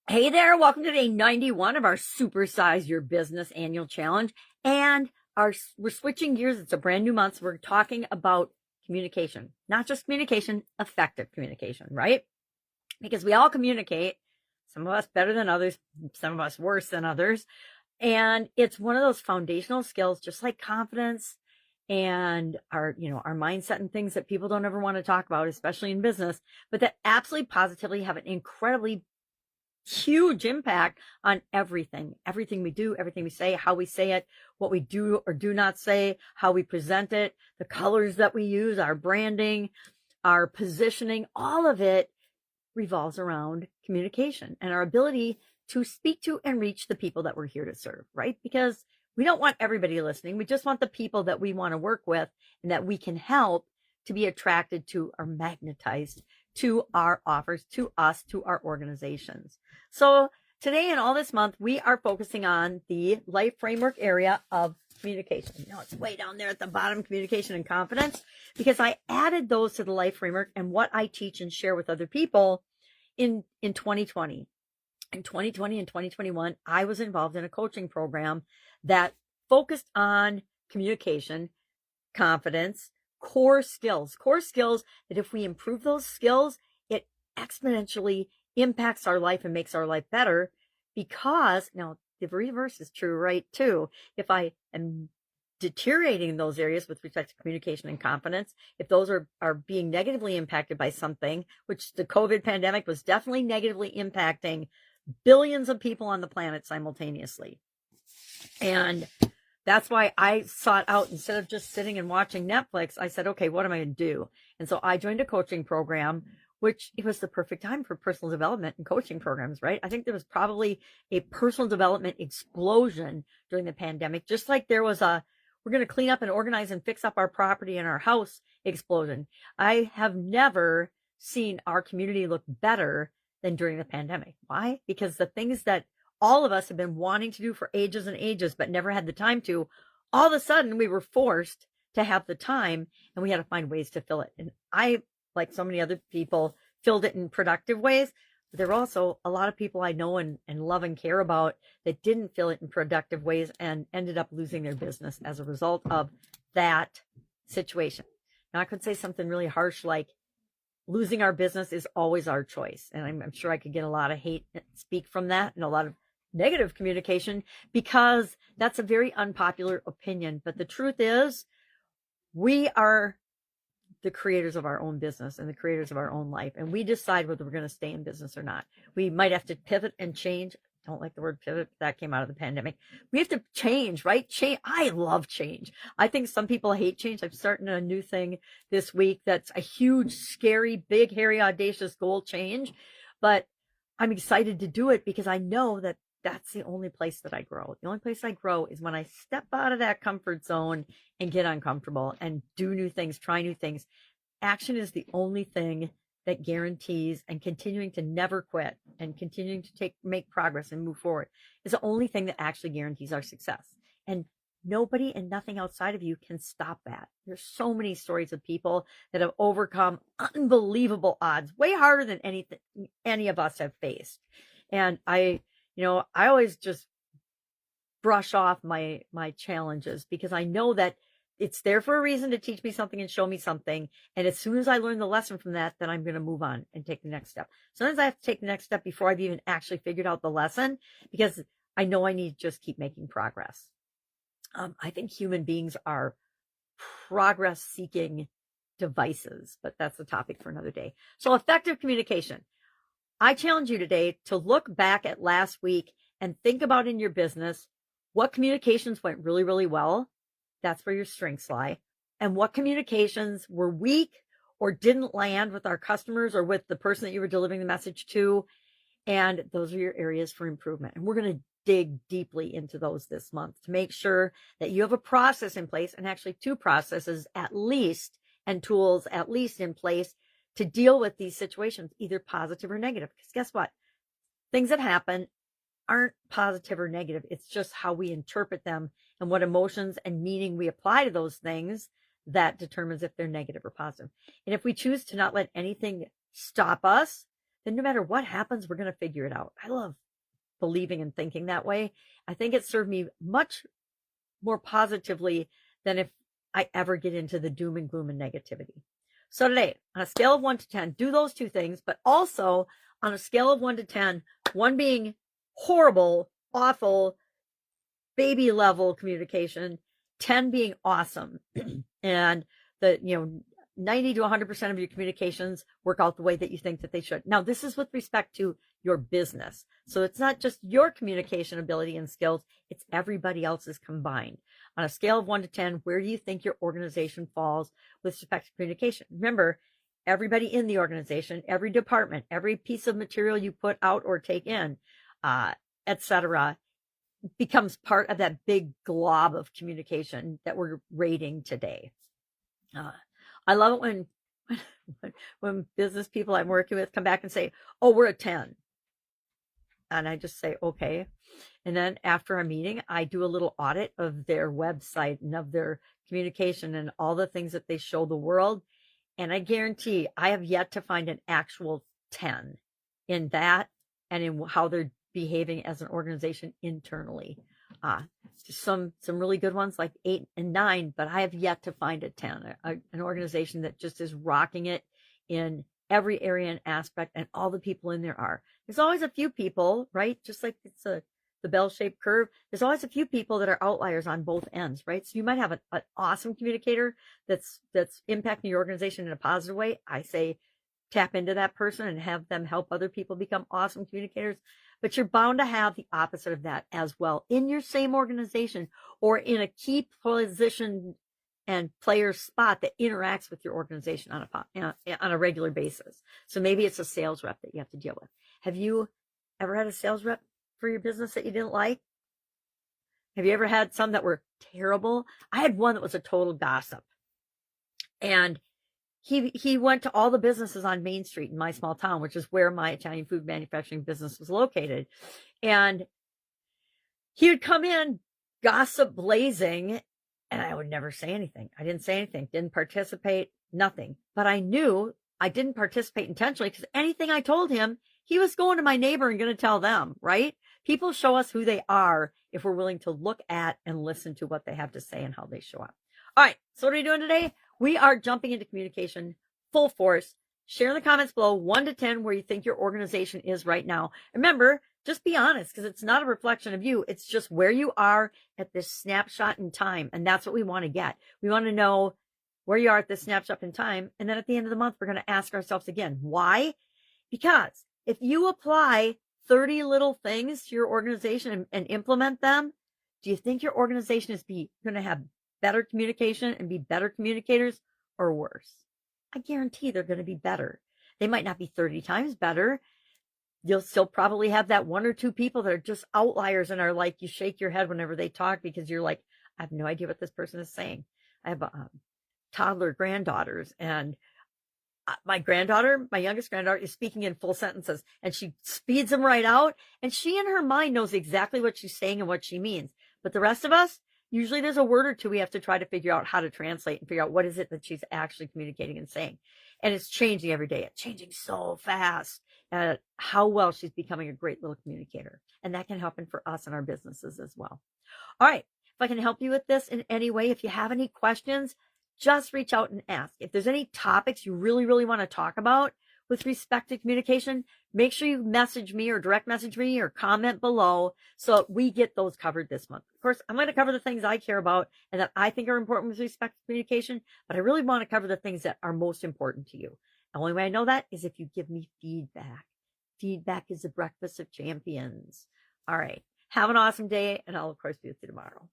Hey there, welcome to day 91 of our Supersize Your Business Annual Challenge. And we're switching gears. It's a brand new month. So we're talking about communication, not just communication, effective communication, right? Because we all communicate, some of us better than others, some of us worse than others. And it's one of those foundational skills, just like confidence and our mindset and things that people don't ever want to talk about, especially in business, but that absolutely positively have an incredibly huge impact on everything we do, everything we say, how we say it, what we do or do not say, how we present it, the colors that we use, our branding, our positioning, all of it revolves around communication and our ability to speak to and reach the people that we're here to serve, right? Because we don't want everybody listening. We just want the people that we want to work with and that we can help to be attracted to or magnetized to our offers, to us, to our organizations. So today and all this month, we are focusing on the life framework area of communication. It's way down there at the bottom, communication and confidence, because I added those to the life framework and what I teach and share with other people in 2020. In 2020 and 2021, I was involved in a coaching program that focused on communication, confidence, core skills that if we improve those skills, it exponentially impacts our life and makes our life better. Because now the reverse is true, right? Too. If I am deteriorating in those areas with respect to communication and confidence, if those are being negatively impacted by something, which the COVID pandemic was definitely negatively impacting billions of people on the planet simultaneously. And that's why I sought out, instead of just sitting and watching Netflix, I said, okay, what am I going to do? And so I joined a coaching program, which it was the perfect time for personal development and coaching programs, right? I think there was probably a personal development explosion during the pandemic, just like there was we're going to clean up and organize and fix up our property and our house explosion. I have never seen our community look better than during the pandemic. Why? Because the things that all of us have been wanting to do for ages and ages, but never had the time to, all of a sudden we were forced to have the time and we had to find ways to fill it. And I, like so many other people, filled it in productive ways. But there were also a lot of people I know and love and care about that didn't fill it in productive ways and ended up losing their business as a result of that situation. Now I could say something really harsh like, losing our business is always our choice. And I'm sure I could get a lot of hate speak from that and a lot of negative communication because that's a very unpopular opinion. But the truth is, we are the creators of our own business and the creators of our own life. And we decide whether we're going to stay in business or not. We might have to pivot and change. I don't like the word pivot. That came out of the pandemic. We have to change, right? Change. I love change. I think some people hate change. I'm starting a new thing this week that's a huge, scary, big, hairy, audacious goal change. But I'm excited to do it because I know that that's the only place that I grow. The only place I grow is when I step out of that comfort zone and get uncomfortable and do new things, try new things. Action is the only thing that guarantees, and continuing to never quit and continuing to make progress and move forward is the only thing that actually guarantees our success. And nobody and nothing outside of you can stop that. There's so many stories of people that have overcome unbelievable odds, way harder than anything any of us have faced. And I always just brush off my challenges because I know that it's there for a reason to teach me something and show me something. And as soon as I learn the lesson from that, then I'm going to move on and take the next step. Sometimes I have to take the next step before I've even actually figured out the lesson because I know I need to just keep making progress. I think human beings are progress-seeking devices, but that's a topic for another day. So effective communication. I challenge you today to look back at last week and think about in your business what communications went really, really well. That's where your strengths lie. And what communications were weak or didn't land with our customers or with the person that you were delivering the message to. And those are your areas for improvement. And we're going to dig deeply into those this month to make sure that you have a process in place, and actually two processes at least, and tools at least in place to deal with these situations, either positive or negative. Because guess what? Things that happen aren't positive or negative. It's just how we interpret them and what emotions and meaning we apply to those things that determines if they're negative or positive. And if we choose to not let anything stop us, then no matter what happens, we're going to figure it out. I love believing and thinking that way. I think it served me much more positively than if I ever get into the doom and gloom and negativity. So today, on a scale of 1 to 10, do those two things, but also on a scale of 1 to 10, 1 being horrible, awful, baby level communication, 10 being awesome. And the, 90 to 100% of your communications work out the way that you think that they should. Now, this is with respect to your business. So it's not just your communication ability and skills, it's everybody else's combined. On a scale of 1 to 10, where do you think your organization falls with respect to communication? Remember, everybody in the organization, every department, every piece of material you put out or take in, etc., becomes part of that big glob of communication that we're rating today. I love it when business people I'm working with come back and say, oh, we're a 10. And I just say, okay. And then after a meeting, I do a little audit of their website and of their communication and all the things that they show the world. And I guarantee I have yet to find an actual 10 in that and in how they're behaving as an organization internally. Some really good ones like 8 and 9, but I have yet to find a 10, an organization that just is rocking it in every area and aspect, and all the people in there are. There's always a few people, right? Just like it's the bell-shaped curve. There's always a few people that are outliers on both ends, right? So you might have an awesome communicator that's impacting your organization in a positive way. I say tap into that person and have them help other people become awesome communicators. But you're bound to have the opposite of that as well in your same organization or in a key position and player spot that interacts with your organization on a regular basis. So maybe it's a sales rep that you have to deal with. Have you ever had a sales rep for your business that you didn't like? Have you ever had some that were terrible? I had one that was a total gossip. And he went to all the businesses on Main Street in my small town, which is where my Italian food manufacturing business was located. And he would come in gossip blazing, and I would never say anything. I didn't say anything, didn't participate, nothing. But I knew I didn't participate intentionally because anything I told him, he was going to my neighbor and going to tell them, right? People show us who they are if we're willing to look at and listen to what they have to say and how they show up. All right, so what are we doing today? We are jumping into communication full force. Share in the comments below 1 to 10 where you think your organization is right now. Remember, just be honest because it's not a reflection of you. It's just where you are at this snapshot in time. And that's what we want to get. We want to know where you are at this snapshot in time. And then at the end of the month, we're going to ask ourselves again, why? Because if you apply 30 little things to your organization and implement them, do you think your organization is going to have better communication and be better communicators or worse? I guarantee they're going to be better. They might not be 30 times better. You'll still probably have that 1 or 2 people that are just outliers and are like, you shake your head whenever they talk because you're like, I have no idea what this person is saying. I have toddler granddaughters, and my youngest granddaughter is speaking in full sentences and she speeds them right out. And she in her mind knows exactly what she's saying and what she means. But the rest of us, usually there's a word or two we have to try to figure out how to translate and figure out what is it that she's actually communicating and saying. And it's changing every day. It's changing so fast. How well she's becoming a great little communicator. And that can happen for us in our businesses as well. All right. If I can help you with this in any way, if you have any questions, just reach out and ask. If there's any topics you really, really want to talk about with respect to communication, make sure you message me or direct message me or comment below so we get those covered this month. Of course, I'm going to cover the things I care about and that I think are important with respect to communication, but I really want to cover the things that are most important to you. The only way I know that is if you give me feedback. Feedback is the breakfast of champions. All right. Have an awesome day, and I'll, of course, be with you tomorrow.